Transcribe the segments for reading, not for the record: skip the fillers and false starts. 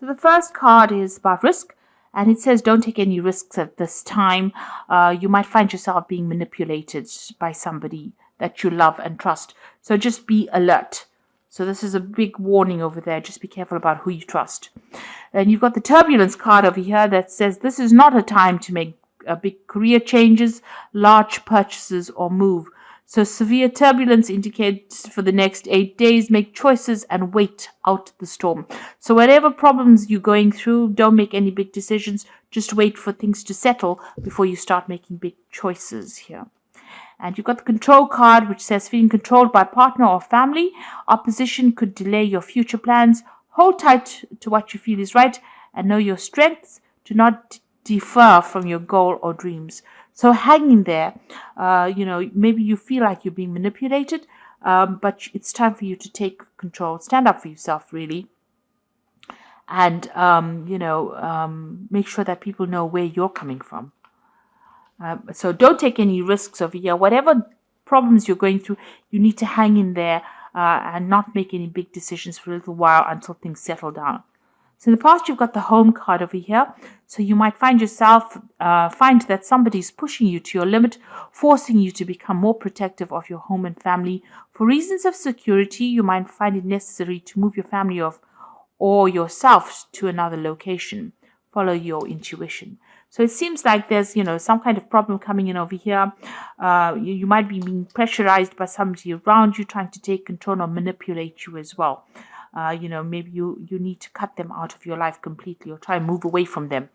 So the first card is about risk, and it says don't take any risks at this time. You might find yourself being manipulated by somebody that you love and trust. So just be alert. So this is a big warning over there. Just be careful about who you trust. And you've got the turbulence card over here that says this is not a time to make big career changes, large purchases, or move. So severe turbulence indicates for the next 8 days, make choices and wait out the storm. So whatever problems you're going through, don't make any big decisions. Just wait for things to settle before you start making big choices here. And you've got the control card, which says feeling controlled by partner or family. Opposition could delay your future plans. Hold tight to what you feel is right and know your strengths. Do not defer from your goal or dreams. So hang in there. Maybe you feel like you're being manipulated, but it's time for you to take control. Stand up for yourself, really. And, make sure that people know where you're coming from. So don't take any risks over here. Whatever problems you're going through, you need to hang in there and not make any big decisions for a little while until things settle down. So in the past, you've got the home card over here. So you might find that somebody's pushing you to your limit, forcing you to become more protective of your home and family. For reasons of security, you might find it necessary to move your family or yourself to another location. Follow your intuition. So it seems like there's, some kind of problem coming in over here. You might be being pressurized by somebody around you trying to take control or manipulate you as well. Maybe you need to cut them out of your life completely or try and move away from them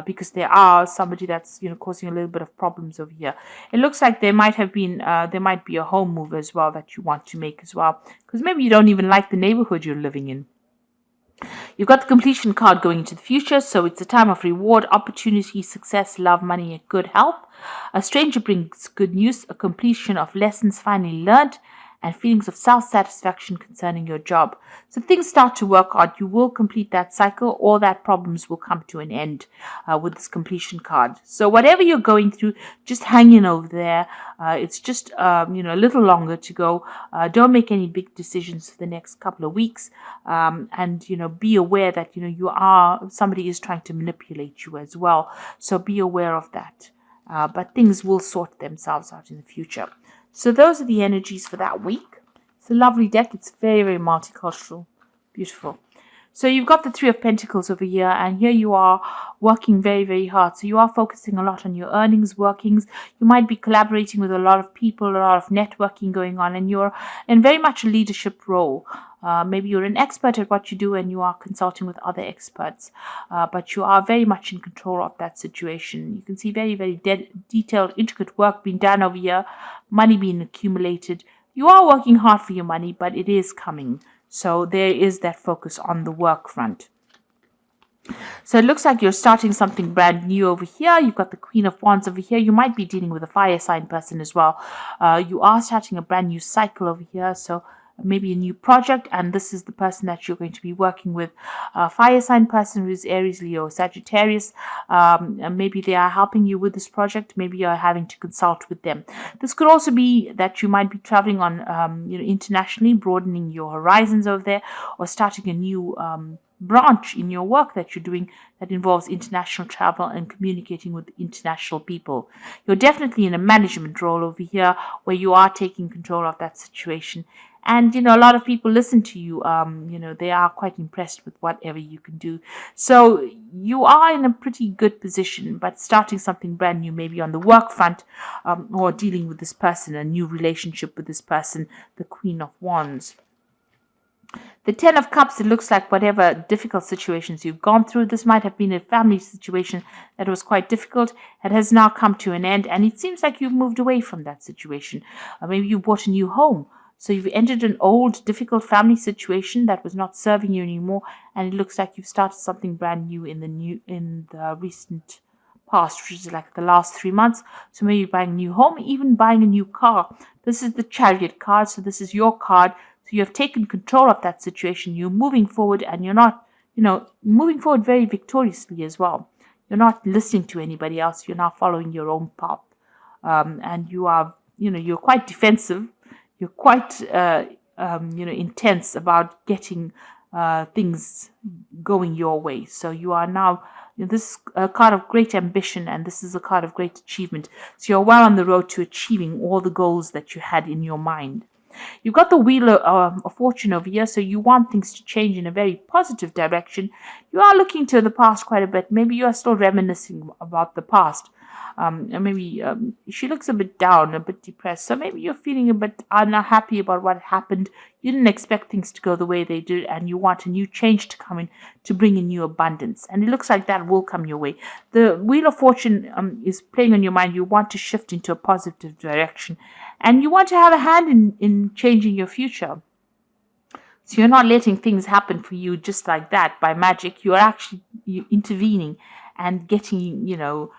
because there are somebody that's, causing a little bit of problems over here. It looks like there might be a home move as well that you want to make as well, because maybe you don't even like the neighborhood you're living in. You've got the completion card going into the future, so it's a time of reward, opportunity, success, love, money, and good health. A stranger brings good news, a completion of lessons finally learned, and feelings of self-satisfaction concerning your job. So things start to work out. You will complete that cycle. All that problems will come to an end with this completion card. So whatever you're going through, just hang in over there. It's just, a little longer to go. Don't make any big decisions for the next couple of weeks. And be aware that, somebody is trying to manipulate you as well. So be aware of that. But things will sort themselves out in the future. So those are the energies for that week. It's a lovely deck. It's very, very multicultural. Beautiful. So you've got the Three of Pentacles over here, and here you are working very, very hard. So you are focusing a lot on your earnings, workings. You might be collaborating with a lot of people, a lot of networking going on, and you're in very much a leadership role. Maybe you're an expert at what you do and you are consulting with other experts, but you are very much in control of that situation. You can see very, very detailed, intricate work being done over here, money being accumulated. You are working hard for your money, but it is coming. So there is that focus on the work front. So it looks like you're starting something brand new over here. You've got the Queen of Wands over here. You might be dealing with a fire sign person as well. You are starting a brand new cycle over here. So maybe a new project, and this is the person that you're going to be working with. Fire sign person who is Aries, Leo, Sagittarius. And maybe they are helping you with this project. Maybe you're having to consult with them. This could also be that you might be traveling on, internationally, broadening your horizons over there, or starting a new branch in your work that you're doing that involves international travel and communicating with international people. You're definitely in a management role over here where you are taking control of that situation. And, a lot of people listen to you. They are quite impressed with whatever you can do. So you are in a pretty good position, but starting something brand new, maybe on the work front, or dealing with this person, a new relationship with this person, the Queen of Wands. The Ten of Cups, it looks like whatever difficult situations you've gone through, this might have been a family situation that was quite difficult. It has now come to an end, and it seems like you've moved away from that situation. Maybe you bought a new home. So you've entered an old, difficult family situation that was not serving you anymore, and it looks like you've started something brand new in the recent past, which is like the last 3 months. So maybe buying a new home, even buying a new car. This is the Chariot card, so this is your card. So you have taken control of that situation. You're moving forward, and you're not, moving forward very victoriously as well. You're not listening to anybody else. You're now following your own path, and you are, you're quite defensive. You're quite, intense about getting things going your way. So you are now, this is a card of great ambition, and this is a card of great achievement. So you're well on the road to achieving all the goals that you had in your mind. You've got the wheel of fortune over here, so you want things to change in a very positive direction. You are looking to the past quite a bit. Maybe you are still reminiscing about the past. And maybe she looks a bit down, a bit depressed. So maybe you're feeling a bit unhappy about what happened. You didn't expect things to go the way they did, and you want a new change to come in to bring in new abundance. And it looks like that will come your way. The Wheel of Fortune is playing on your mind. You want to shift into a positive direction, and you want to have a hand in changing your future. So you're not letting things happen for you just like that by magic. You're actually intervening and getting your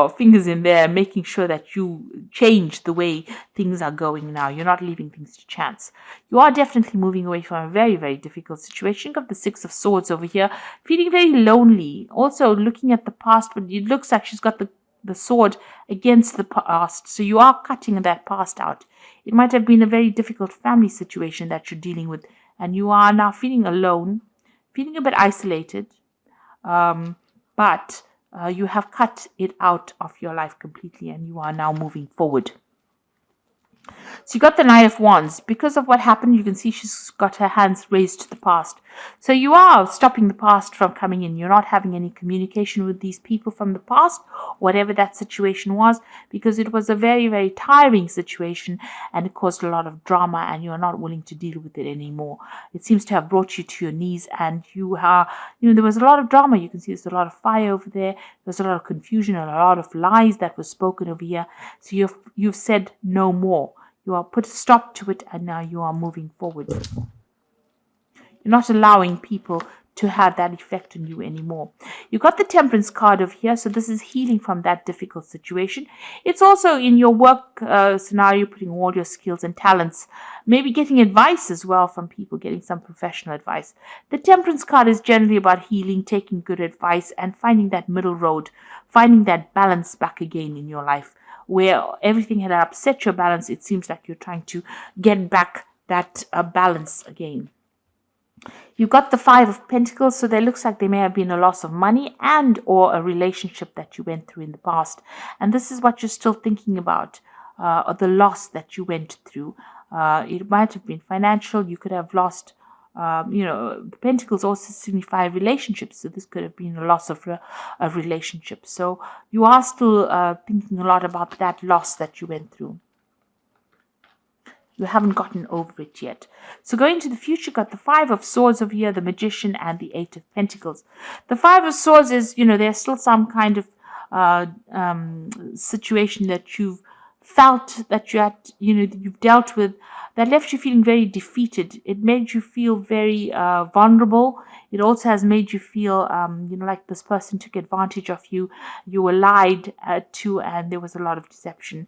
fingers in there, making sure that you change the way things are going now. You're not leaving things to chance. You are definitely moving away from a very, very difficult situation. You've got the Six of Swords over here, feeling very lonely. Also looking at the past, but it looks like she's got the sword against the past. So you are cutting that past out. It might have been a very difficult family situation that you're dealing with, and you are now feeling alone, feeling a bit isolated, but you have cut it out of your life completely, and you are now moving forward. So you got the Knight of Wands. Because of what happened, you can see she's got her hands raised to the past. So you are stopping the past from coming in. You're not having any communication with these people from the past, whatever that situation was, because it was a very, very tiring situation, and it caused a lot of drama, and you're not willing to deal with it anymore. It seems to have brought you to your knees, and there was a lot of drama. You can see there's a lot of fire over there. There's a lot of confusion and a lot of lies that were spoken over here. So you've said no more. You are put a stop to it, and now you are moving forward. You're not allowing people to have that effect on you anymore. You got the Temperance card over here, so this is healing from that difficult situation. It's also in your work scenario, putting all your skills and talents, maybe getting advice as well from people, getting some professional advice. The Temperance card is generally about healing, taking good advice, and finding that middle road, finding that balance back again in your life. Where everything had upset your balance, it seems like you're trying to get back that balance again. You got the Five of Pentacles, so there looks like there may have been a loss of money and or a relationship that you went through in the past. And this is what you're still thinking about, the loss that you went through. It might have been financial. You could have lost the Pentacles also signify relationships, so this could have been a loss of a relationship. So you are still thinking a lot about that loss that you went through. You haven't gotten over it yet. So going to the future, got the Five of Swords over here, the Magician, and the Eight of Pentacles. The Five of Swords is, there's still some kind of situation that you've felt that you've dealt with that left you feeling very defeated. It made you feel very vulnerable. It also has made you feel, like this person took advantage of you. You were lied to, and there was a lot of deception.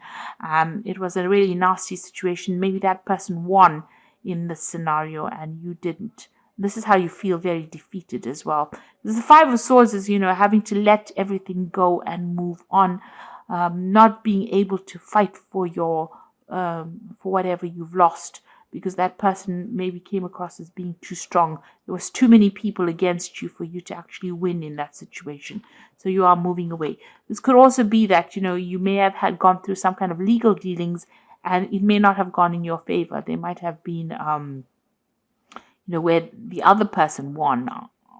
It was a really nasty situation. Maybe that person won in this scenario and you didn't. This is how you feel very defeated as well. The Five of Swords is, having to let everything go and move on. Not being able to fight for for whatever you've lost, because that person maybe came across as being too strong. There was too many people against you for you to actually win in that situation. So you are moving away. This could also be that, you may have gone through some kind of legal dealings, and it may not have gone in your favor. They might have been, where the other person won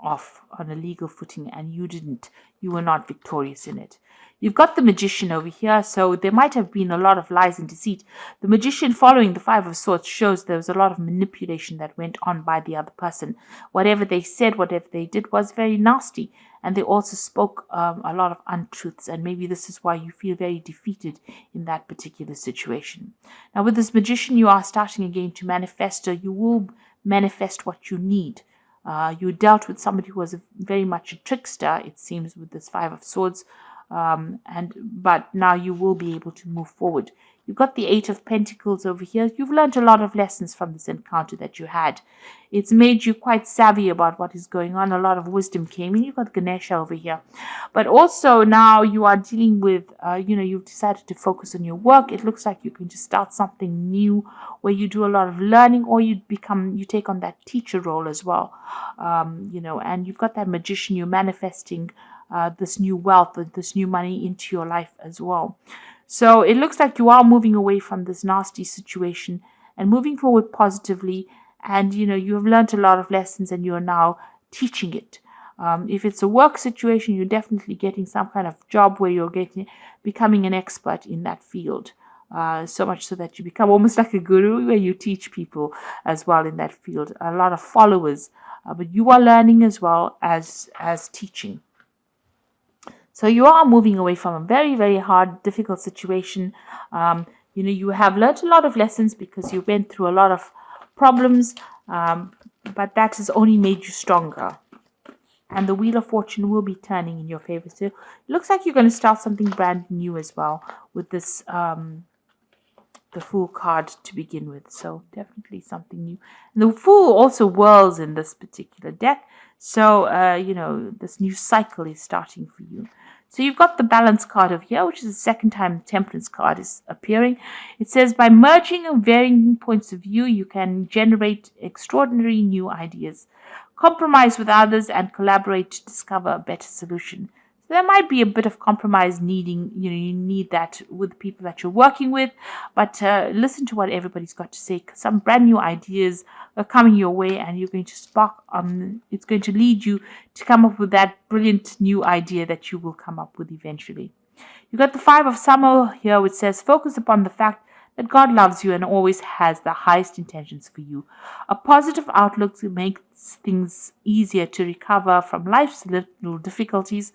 off on a legal footing and you didn't. You were not victorious in it. You've got the Magician over here, so there might have been a lot of lies and deceit. The Magician, following the Five of Swords, shows there was a lot of manipulation that went on by the other person. Whatever they said, whatever they did was very nasty, and they also spoke a lot of untruths, and maybe this is why you feel very defeated in that particular situation. Now, with this Magician, you are starting again to manifest, or you will manifest what you need. You dealt with somebody who was very much a trickster, it seems, with this Five of Swords. But now you will be able to move forward. You've got the Eight of Pentacles over here. You've learned a lot of lessons from this encounter that you had. It's made you quite savvy about what is going on. A lot of wisdom came in. You've got Ganesha over here. But also now you are dealing with, you've decided to focus on your work. It looks like you're going to start something new where you do a lot of learning, or you take on that teacher role as well. And you've got that Magician. You're manifesting this new wealth, this new money into your life as well. So it looks like you are moving away from this nasty situation and moving forward positively. And, you have learned a lot of lessons and you're now teaching it. If it's a work situation, you're definitely getting some kind of job where you're becoming an expert in that field. So much so that you become almost like a guru, where you teach people as well in that field. A lot of followers, but you are learning as well as teaching. So you are moving away from a very, very hard, difficult situation. You have learned a lot of lessons because you went through a lot of problems, but that has only made you stronger. And the Wheel of Fortune will be turning in your favor. So it looks like you're going to start something brand new as well with this, the Fool card to begin with. So definitely something new. And the Fool also whirls in this particular deck. So, this new cycle is starting for you. So you've got the Balance card over here, which is the second time the Temperance card is appearing. It says, by merging varying points of view, you can generate extraordinary new ideas. Compromise with others and collaborate to discover a better solution. So there might be a bit of compromise needing, you need that with people that you're working with, but listen to what everybody's got to say. Some brand new ideas are coming your way and you're going to spark, it's going to lead you to come up with that brilliant new idea that you will come up with eventually. You've got the Five of Summer here, which says, focus upon the fact that God loves you and always has the highest intentions for you. A positive outlook makes things easier to recover from life's little difficulties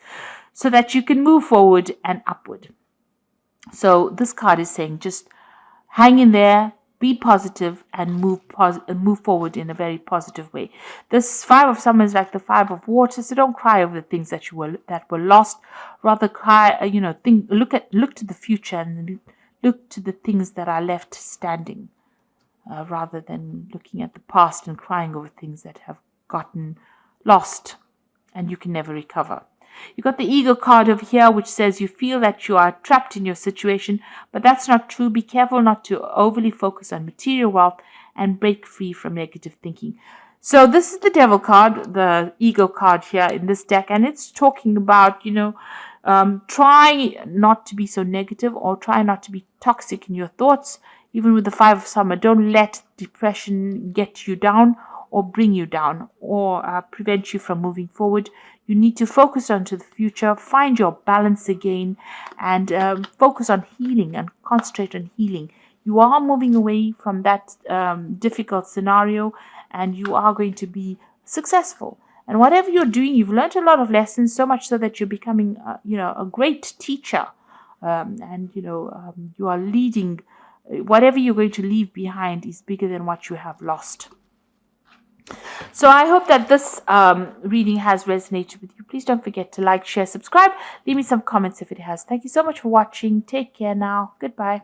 so that you can move forward and upward. So this card is saying just hang in there, be positive, and move forward in a very positive way. This Five of Summer is like the Five of Water, so don't cry over the things that were lost. Rather cry, look to the future and look to the things that are left standing, rather than looking at the past and crying over things that have gotten lost and you can never recover. You got the Eagle card over here, which says you feel that you are trapped in your situation, but that's not true. Be careful not to overly focus on material wealth and break free from negative thinking. So this is the Devil card, the Eagle card here in this deck, and it's talking about, try not to be so negative or try not to be toxic in your thoughts. Even with the Five of Summer, don't let depression get you down or bring you down or prevent you from moving forward. You need to focus onto the future, find your balance again, and focus on healing and concentrate on healing. You are moving away from that difficult scenario and you are going to be successful. And whatever you're doing, you've learned a lot of lessons, so much so that you're becoming, a great teacher. You are leading. Whatever you're going to leave behind is bigger than what you have lost. So I hope that this reading has resonated with you. Please don't forget to like, share, subscribe. Leave me some comments if it has. Thank you so much for watching. Take care now. Goodbye.